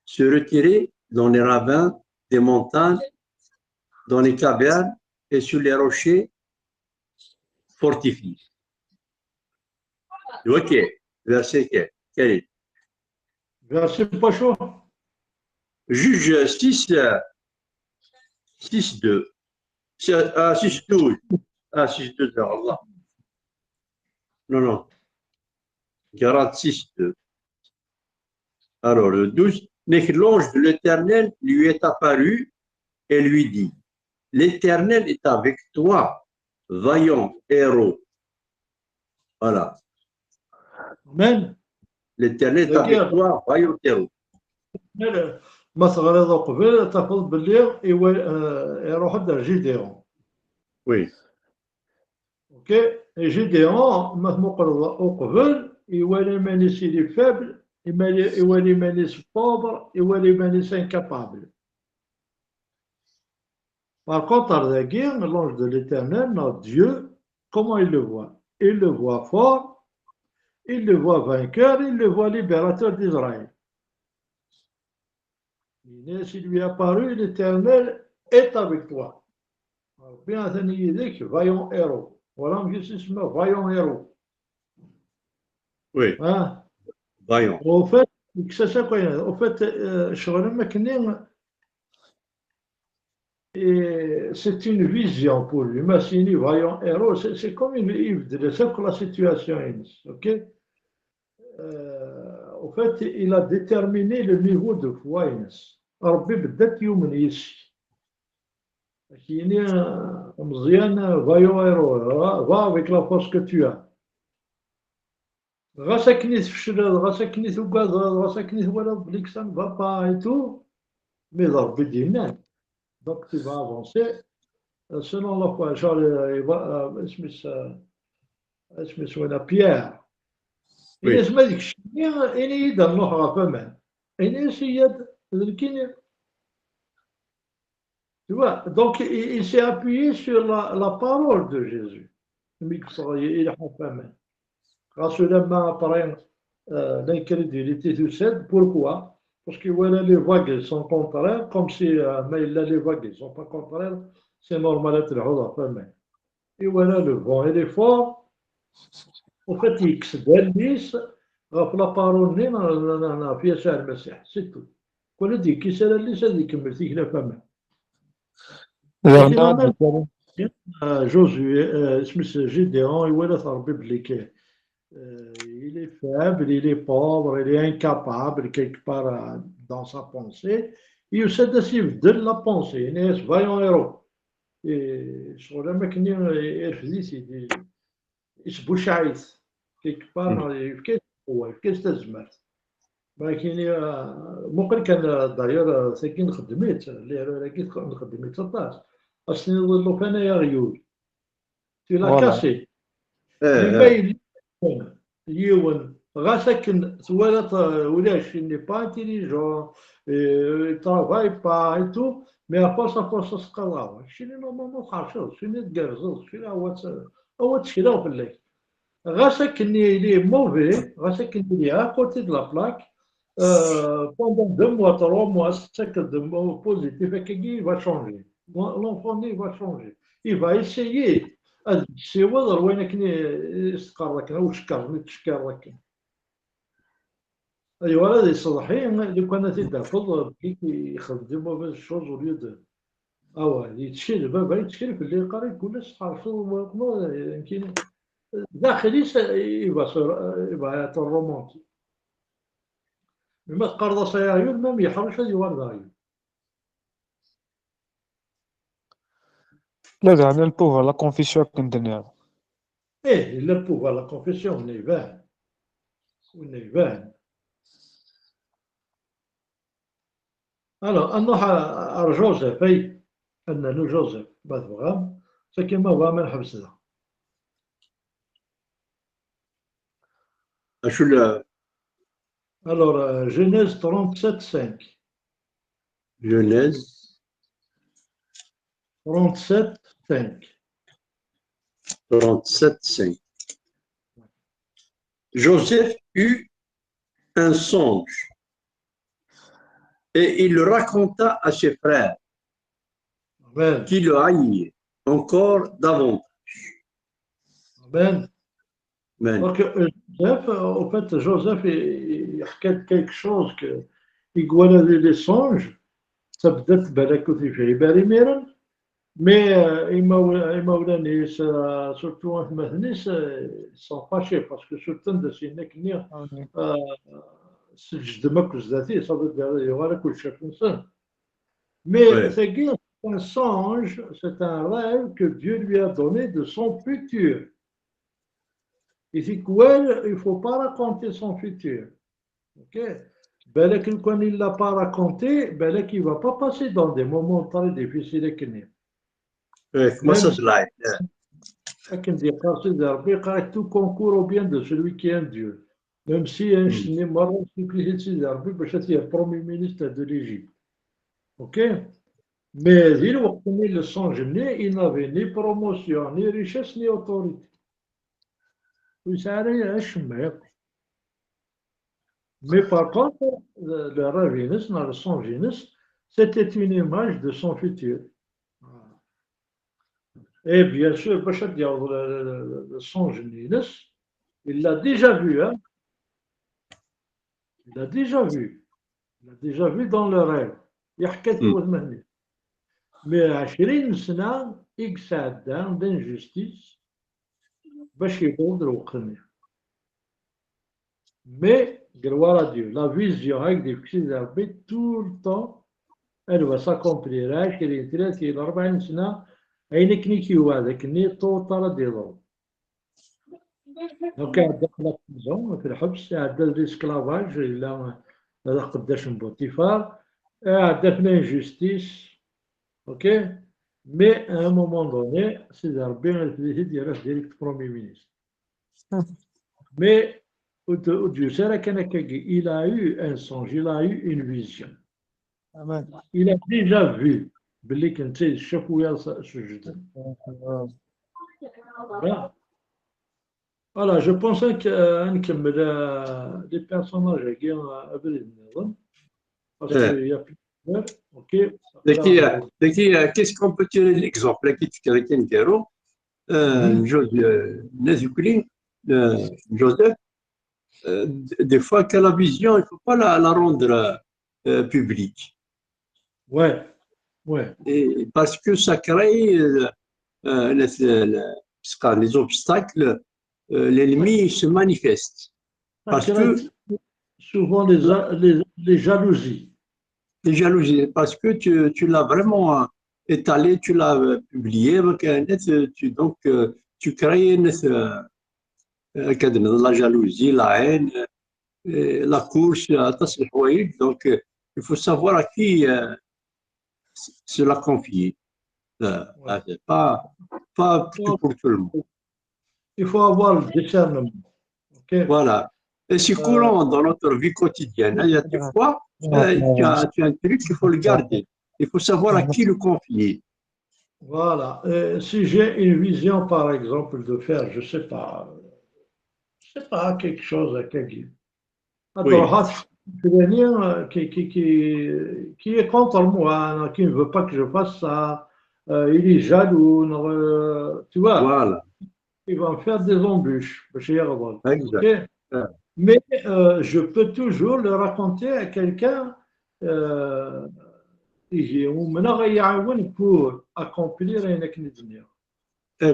se retiraient dans les ravins des montagnes, dans les cavernes et sur les rochers fortifiés. Ok, verset quel est? Verset pas chaud. Juge 6, 6, 2. 6, 12. 6, 2, Allah. Non. 46, 2. Alors, le 12. Mais l'ange de l'Éternel lui est apparu et lui dit, l'Éternel est avec toi, vaillant héros. Voilà. Amen. L'Éternel est avec toi, vaillant héros. ما تغرضوا قبل تاخذ باللي يروح الدار جيديون. Oui. اوكي جيديون مقرض قبل يولي مانيس لي فابل يولي مانيس بوبر يولي مانيس انكابابل. Par contre, l'ange de l'Éternel, notre Dieu, comment il le voit? Il le voit fort, il le voit vainqueur, il le voit libérateur d'Israël. S'il lui est apparu, l'Éternel est avec toi. Bien entendu, vaillant héros. Voilà, vaillant héros. Oui. Hein? Vaillant. Au fait, c'est une vision pour lui. Massini, vaillant héros, c'est comme une Yves de la situation. Ok? En fait, il a déterminé le niveau de foi. ربي بدات يومن يسي كايني مزيان فايو ايرو va avec la force que tu as غا ساكني تفشل غا ساكني توكاد غا ساكني ولا بليك سان فا با اي تو مي ربي دينا دونك tu vas avancer selon la foi genre اسمه ولا بيير Oui. إلا سما ديك الشيء إني يدير نروح فمان إني سياد ذلكين tu vois donc il s'est appuyé sur la parole de Jésus il a فمان خاصو لما après l'incrédulité succède pourquoi parce que voilà les vagues sont contraires comme si mais là les vagues sont pas contraires c'est normal تلعب فمان et voilà le vent il est fort وفات يكسب الناس غاف لابارول في يسوع المسيح سيتو كل هذيك كيسال الناس هذيك كمل تيكلا فما لكن انا جوزوي اسمه جيديون يولى ربي بلي il est faible, il est pauvre, il est incapable quelque part dans sa pensée. Il essaie de la pensée. Il est vaillant héros. Et sur le mec, il se bouche à كيك بار في كاس تزمات ولكن ممكن كان داير ساكن خدميت اللي كيف خدميت 16 اصلي نظلو كان يا غيول في لا كاسي يبين يون غا ساكن سوالات ولاش ني با انتيليجون ترافاي با اي تو مي افاس سقراو شنو نورمالمون خارجو شنو تقرزو شنو هو تشراو في الليل grâce à qu'il est mauvais, grâce à qu'il est à côté de la plaque, pendant 2 mois, 3 mois, c'est que de mots positifs, et qu'il va changer. L'enfant il va changer. Il va essayer. C'est vrai, وين كني استقر او تشكر لك ايوا هذه الصلاحيه لو كان تدافض كي يخدم موفيز شوز au lieu de يتشيل بابا يتشيل في اللي قاري كل صحاب يمكن داخلي يبقى être romantique. ما تقرض سيعيون ما يحرش هذه ورد لا زعما البوفر لا كونفيسيون كنديرها ايه الا بوفر لا كونفيسيون نيفان ونيفان الو نروح على جوزيف اي انه جوزيف ما تبغى ساكن ما هو ما نحبس له شو لا alors Genèse 37:5 Genèse 37:5 37:5 Joseph eut un songe et il le raconta à ses frères Amen. qui le haïllaient encore davantage. Amen. Amen. Donc, Joseph, en fait, Joseph, il raconte quelque chose que il voit les songes, ça peut-être بالك في بالي ميرا mais إما surtout مثلا sont fâchés parce que surtout de سينك نيا سجد مكوز ذاتي صابت يغالي كل شيء إنسان mais c'est un songe, c'est un rêve que Dieu lui a donné de son futur. Il dit qu'il ne faut pas raconter son futur. Ok? Belek, quand il ne l'a pas raconté, Belek, il ne va pas passer dans des moments très difficiles. Comment ça se l'a tout concourt au bien de celui qui est Dieu. Même si un premier ministre de l'Égypte. Ok? Mais le songe, il n'avait ni promotion, ni richesse, ni autorité. Mais par contre, le rêve, le songe, c'était une image de son futur. Et bien sûr, le songe, il l'a déjà vu. Hein? Il l'a déjà vu. Il l'a déjà vu dans le rêve. Mais à 20 سنة يقعد d'injustice باش يبوظ الوقت. Mais, gloire à Dieu, la vision avec des petits arbres tout le temps, ألوا ساكومبليرا 20 30 40 سنة أين كني كيوا هذاك ني طوطرا ديالو. دونك عندك لا بريزون في الحبس، عندك الاسكلافاج إلا هذا قداش من بوتيفار، عندك لانجوستيس، اوكي. مي à un moment donné سيدي ربي غيبدا يديرها ديريكت برومي مينيستر. مي Dieu كان هكاكي il a eu un songe, il a eu une vision. Il a déjà vu باللي كنت الشفوية سجدا. Voilà, je pense نكمل les personnages كي أبرد نظن parce qu'il y a plusieurs. Ok. Qu'est-ce qu'on peut tirer de l'exemple là qui Joseph, des fois que la vision, il ne faut pas la rendre publique. Ouais, ouais. Et parce que ça crée les obstacles, l'ennemi se manifeste. Parce que souvent les jalousies. Les jalousies, parce que tu l'as vraiment étalé, tu l'as publié, donc tu crées la jalousie, la haine, la course à تصل حوايج. Donc il faut savoir à qui se la confier. Pas pour tout le monde. Il faut avoir le discernement. Okay. Voilà. Et c'est courant dans notre vie quotidienne. Il y a des fois, tu as un truc, il faut le garder. Il faut savoir à qui le confier. Voilà. Si j'ai une vision, par exemple, de faire, je sais pas, quelque chose à quelqu'un. Alors, qui est contre moi, qui ne veut pas que je fasse ça, il est jaloux, tu vois. Voilà. Il va me faire des embûches. Exact. Okay. Mais je peux toujours le raconter à quelqu'un pour accomplir une activité.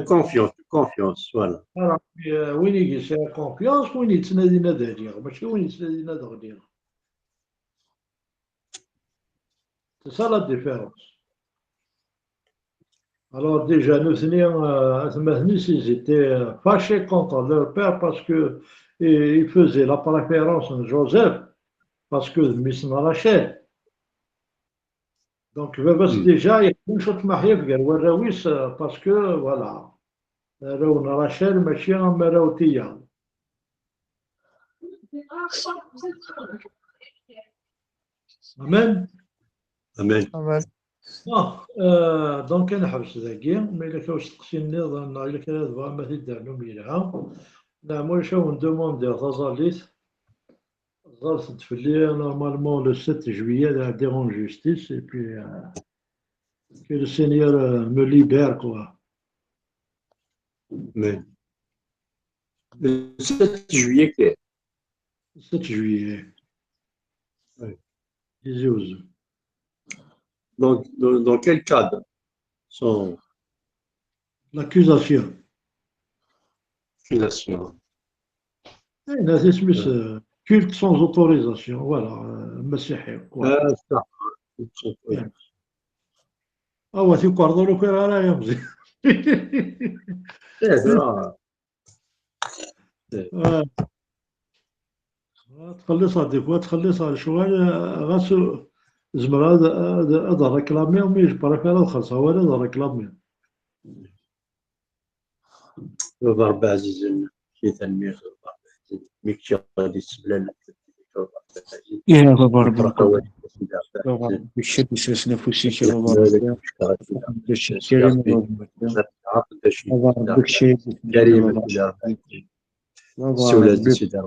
Confiance, voilà. Alors, oui, c'est la confiance, oui, c'est ça la différence. Alors déjà, ils étaient fâchés contre leur père parce qu'ils faisaient la préférence de Joseph, parce que Misna Rachel. Donc, déjà, il y a une chose parce que, voilà, Rachel, Amen. Amen. دونك نحبس ذاكي مي إلا كان واش تقسيني ظن إلا كان هاد بغا ما تدعلو ميلها نعمل شو ندوموندي تظليت ظلت تفلي نورمالمون لو 7 juillet la dérange justice et puis que le Seigneur me libère quoi. Amen. Le 7 juillet que 7 juillet. Oui. 12. Dans quel cadre sont l'accusation? L'accusation. Culte sans autorisation, voilà, مسيحي. Ça. tu parles le cœur à يمزي. تخلصها دي فوا تخلصها شوية غاسو زمر هذا ريكلامي ومي يجبر فيها الخلصة ولا هذا ريكلامي. ضرب عزيز في تنمية ميكشي غادي تسبلان يا بابا بالشد يسلس نفسي شي بابا كريم كريم سولاد سيدي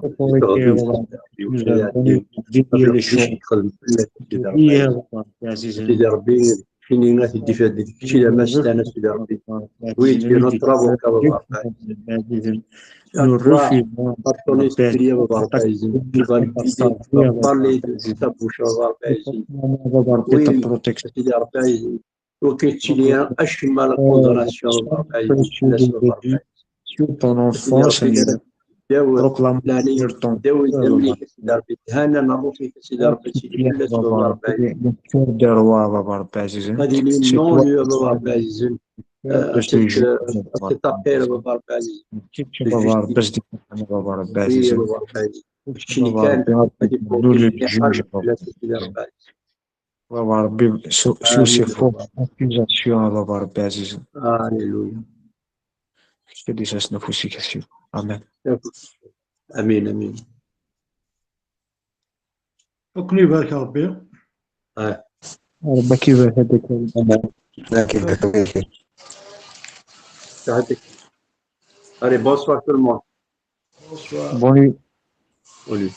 ربي فيني تدي في هذيك الشيء لا ما استانس سيدي ربي ويدير نطرابو كبابا نورفي بارطوني سكريا بابا بايزين بارلي تابوشا بابا بايزين سيدي ربي وكيتشيليا اشمال الكوندراسيون بابا بايزين sur ton enfance, داود بروكلام لاني داود مليك سيدي ربي تهانى نروحي سيدي ربي تشيلي كل بابا ربي عزيز دير روا بابا ربي عزيز هذه لي سي نون توا يا بابا ربي عزيز باش تيجي تتقي بابا ربي عزيز بابا ربي باش بابا ربي وي عزيز بابا ربي عزيز الشيء اللي بابا كان ربي غادي دولي فوقي الجوج قلب لا سيدي ربي عزيز بابا ربي سو سي امين فو بابا اكيزاسيون بابا ربي عزيز هاليلويا كي ديساس نفوسيكاسيون امين امين امين وكن يبارك ربي. ربي كيبارك هذاك لكن يعطيك allez bonsoir tout le monde Bonsoir. بوني Salut.